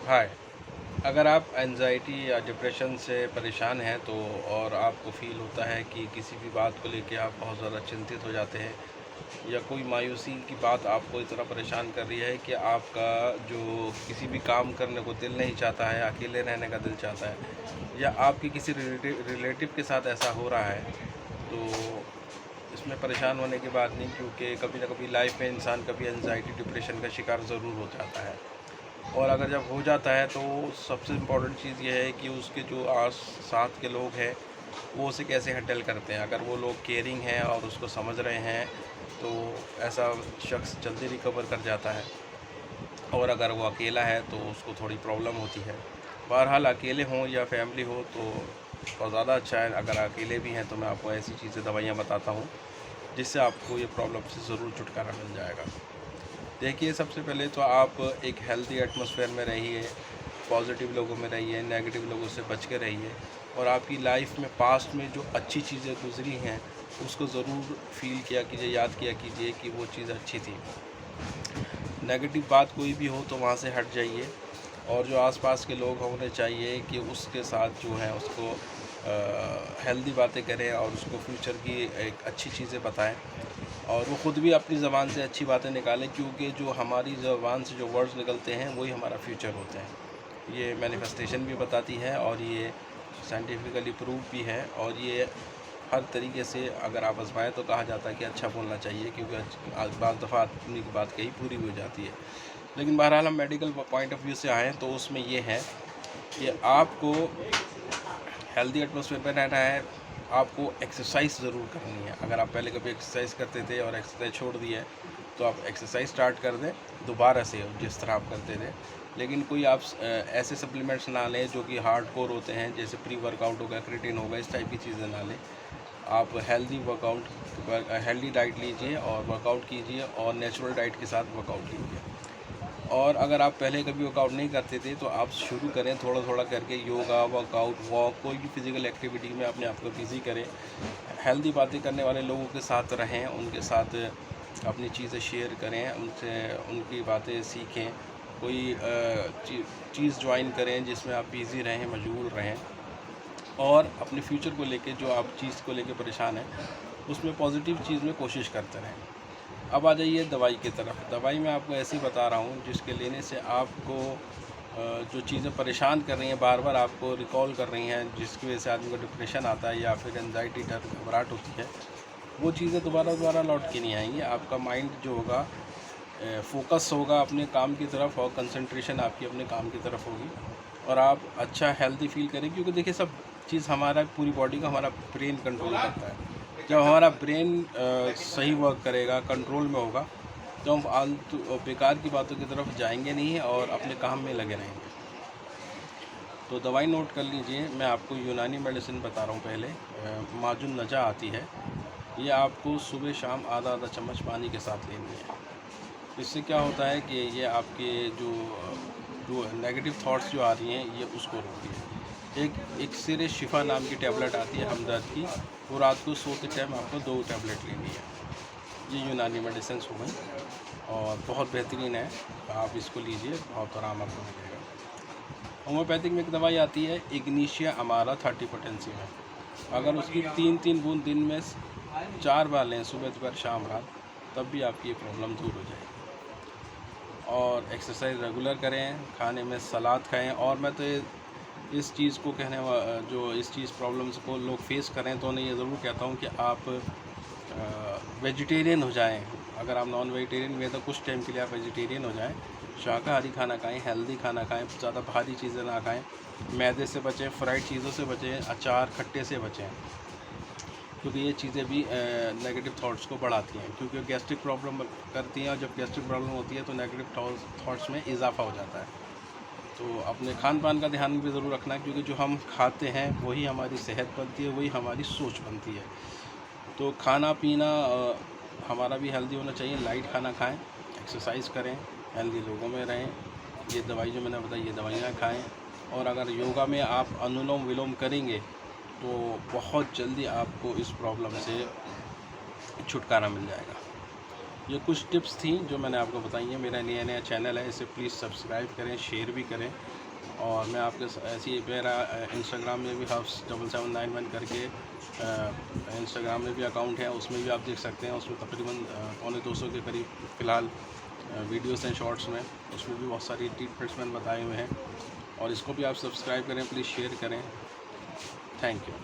हाय। अगर आप एंजाइटी या डिप्रेशन से परेशान हैं तो और आपको फ़ील होता है कि किसी भी बात को लेके आप बहुत ज़्यादा चिंतित हो जाते हैं या कोई मायूसी की बात आपको इतना परेशान कर रही है कि आपका जो किसी भी काम करने को दिल नहीं चाहता है, अकेले रहने का दिल चाहता है या आपके किसी रिलेटिव के साथ ऐसा हो रहा है, तो इसमें परेशान होने की बात नहीं, क्योंकि कभी ना कभी लाइफ में इंसान कभी एंजाइटी डिप्रेशन का शिकार ज़रूर हो जाता है। और अगर जब हो जाता है तो सबसे इम्पोर्टेंट चीज़ ये है कि उसके जो आस साथ के लोग हैं वो उसे कैसे हैंडल करते हैं। अगर वो लोग केयरिंग हैं और उसको समझ रहे हैं तो ऐसा शख्स जल्दी रिकवर कर जाता है, और अगर वो अकेला है तो उसको थोड़ी प्रॉब्लम होती है। बहरहाल अकेले हों या फैमिली हो तो बहुत ज़्यादा अच्छा है। अगर अकेले भी हैं तो मैं आपको ऐसी चीज़ें दवाइयाँ बताता हूँ जिससे आपको ये प्रॉब्लम से ज़रूर छुटकारा मिल जाएगा। देखिए, सबसे पहले तो आप एक हेल्दी एटमॉस्फेयर में रहिए, पॉजिटिव लोगों में रहिए, नेगेटिव लोगों से बच के रहिए, और आपकी लाइफ में पास्ट में जो अच्छी चीज़ें गुजरी हैं उसको ज़रूर फील किया कीजिए, याद किया कीजिए कि वो चीज़ अच्छी थी। नेगेटिव बात कोई भी हो तो वहाँ से हट जाइए, और जो आसपास के लोग होने चाहिए कि उसके साथ जो है उसको हेल्दी बातें करें और उसको फ्यूचर की एक अच्छी चीज़ें बताएं, और वो ख़ुद भी अपनी ज़बान से अच्छी बातें निकालें, क्योंकि जो हमारी ज़बान से जो वर्ड्स निकलते हैं वही हमारा फ्यूचर होते हैं। ये मैनिफेस्टेशन भी बताती है और ये साइंटिफिकली प्रूव भी है, और ये हर तरीके से अगर आप आजमाएँ तो कहा जाता है कि अच्छा बोलना चाहिए, क्योंकि बाज़ दफ़ा अपनी बात कही पूरी हो जाती है। लेकिन बहरहाल हम मेडिकल पॉइंट ऑफ व्यू से आएँ तो उसमें ये है कि आपको हेल्दी एटमॉस्फेयर में रहना है, आपको एक्सरसाइज ज़रूर करनी है। अगर आप पहले कभी एक्सरसाइज करते थे और एक्सरसाइज छोड़ दी है तो आप एक्सरसाइज स्टार्ट कर दें दोबारा से जिस तरह आप करते थे। लेकिन कोई आप ऐसे सप्लीमेंट्स ना लें जो कि हार्डकोर होते हैं, जैसे प्री वर्कआउट होगा, क्रिएटिन होगा, इस टाइप की चीज़ें ना लें। आप हेल्दी डाइट लीजिए और वर्कआउट कीजिए, और नेचुरल डाइट के साथ वर्कआउट कीजिए। और अगर आप पहले कभी वर्कआउट नहीं करते थे तो आप शुरू करें थोड़ा थोड़ा करके, योगा, वर्कआउट, वॉक, कोई भी फिज़िकल एक्टिविटी में अपने आप को बिज़ी करें। हेल्दी बातें करने वाले लोगों के साथ रहें, उनके साथ अपनी चीज़ें शेयर करें, उनसे उनकी बातें सीखें। कोई चीज़ ज्वाइन करें जिसमें आप बिज़ी रहें, मशगूल रहें, और अपने फ्यूचर को लेके जो आप चीज़ को लेके परेशान हैं उसमें पॉजिटिव चीज़ में कोशिश करते रहें। अब आ जाइए दवाई की तरफ। दवाई मैं आपको ऐसी बता रहा हूँ जिसके लेने से आपको जो चीज़ें परेशान कर रही हैं, बार बार आपको रिकॉल कर रही हैं, जिसकी वजह से आदमी को डिप्रेशन आता है या फिर एंजाइटी, डर, घबराहट होती है, वो चीज़ें दोबारा लौट के नहीं आएंगी। आपका माइंड जो होगा फोकस होगा अपने काम की तरफ, और कंसंट्रेशन आपकी अपने काम की तरफ होगी, और आप अच्छा हेल्दी फील करें। क्योंकि देखिए, सब चीज़ हमारा पूरी बॉडी का हमारा ब्रेन कंट्रोल करता है। जब हमारा ब्रेन सही वर्क करेगा, कंट्रोल में होगा, तो हम फालतू बेकार की बातों की तरफ जाएंगे नहीं और अपने काम में लगे रहेंगे। तो दवाई नोट कर लीजिए। मैं आपको यूनानी मेडिसिन बता रहा हूँ। पहले माजुन नजा आती है, ये आपको सुबह शाम आधा आधा चम्मच पानी के साथ लेनी है। इससे क्या होता है कि ये आपके जो नेगेटिव थॉट्स जो आ रही हैं ये उसको रोकती है। एक सिरे शिफा नाम की टैबलेट आती है हमदर्द की, वो रात को सोते टाइम आपको 2 टैबलेट लेनी है। ये यूनानी मेडिसिन हो गई और बहुत बेहतरीन है, आप इसको लीजिए, बहुत आराम आपको मिलेगा। होम्योपैथिक में एक दवाई आती है इग्निशिया अमारा 30 पोटेंसी में। अगर उसकी 3-3 बूंद दिन में 4 बार लें, सुबह दोपहर शाम रात, तब भी आपकी ये प्रॉब्लम दूर हो जाएगी। और एक्सरसाइज रेगुलर करें, खाने में सलाद खाएं। और मैं तो इस चीज़ को जो इस चीज़ प्रॉब्लम्स को लोग फेस करें तो उन्हें ये ज़रूर कहता हूँ कि आप वेजिटेरियन हो जाएं। अगर आप नॉन वेजिटेरियन हुए तो कुछ टाइम के लिए आप वेजिटेरियन हो जाएं, शाकाहारी खाना खाएं, हेल्दी खाना खाएं, ज़्यादा भारी चीज़ें ना खाएं, मैदे से बचें, फ्राइड चीज़ों से बचें, अचार, खट्टे से बचें, क्योंकि ये चीज़ें भी नेगेटिव थॉट्स को बढ़ाती हैं, क्योंकि गैस्ट्रिक प्रॉब्लम करती हैं, और जब गैस्ट्रिक प्रॉब्लम होती है तो नेगेटिव थॉट्स में इजाफा हो जाता है। तो अपने खान पान का ध्यान भी ज़रूर रखना है, क्योंकि जो हम खाते हैं वही हमारी सेहत बनती है, वही हमारी सोच बनती है। तो खाना पीना हमारा भी हेल्दी होना चाहिए। लाइट खाना खाएं, एक्सरसाइज करें, हेल्दी लोगों में रहें। ये दवाई जो मैंने बताई, ये दवाइयाँ खाएं। और अगर योगा में आप अनुलोम विलोम करेंगे तो बहुत जल्दी आपको इस प्रॉब्लम से छुटकारा मिल जाएगा। ये कुछ टिप्स थी जो मैंने आपको बताई हैं। मेरा नया चैनल है, इसे प्लीज़ सब्सक्राइब करें, शेयर भी करें। और मैं आपके ऐसे ही मेरा इंस्टाग्राम में भी Hafs7791 करके इंस्टाग्राम में भी अकाउंट है, उसमें भी आप देख सकते हैं। उसमें तकरीबन 250 के करीब फ़िलहाल वीडियोस हैं शॉर्ट्स में। उसमें भी बहुत सारी ट्रीटमेंट्स मैंने बताए हुए हैं, और इसको भी आप सब्सक्राइब करें, प्लीज़ शेयर करें। Thank you.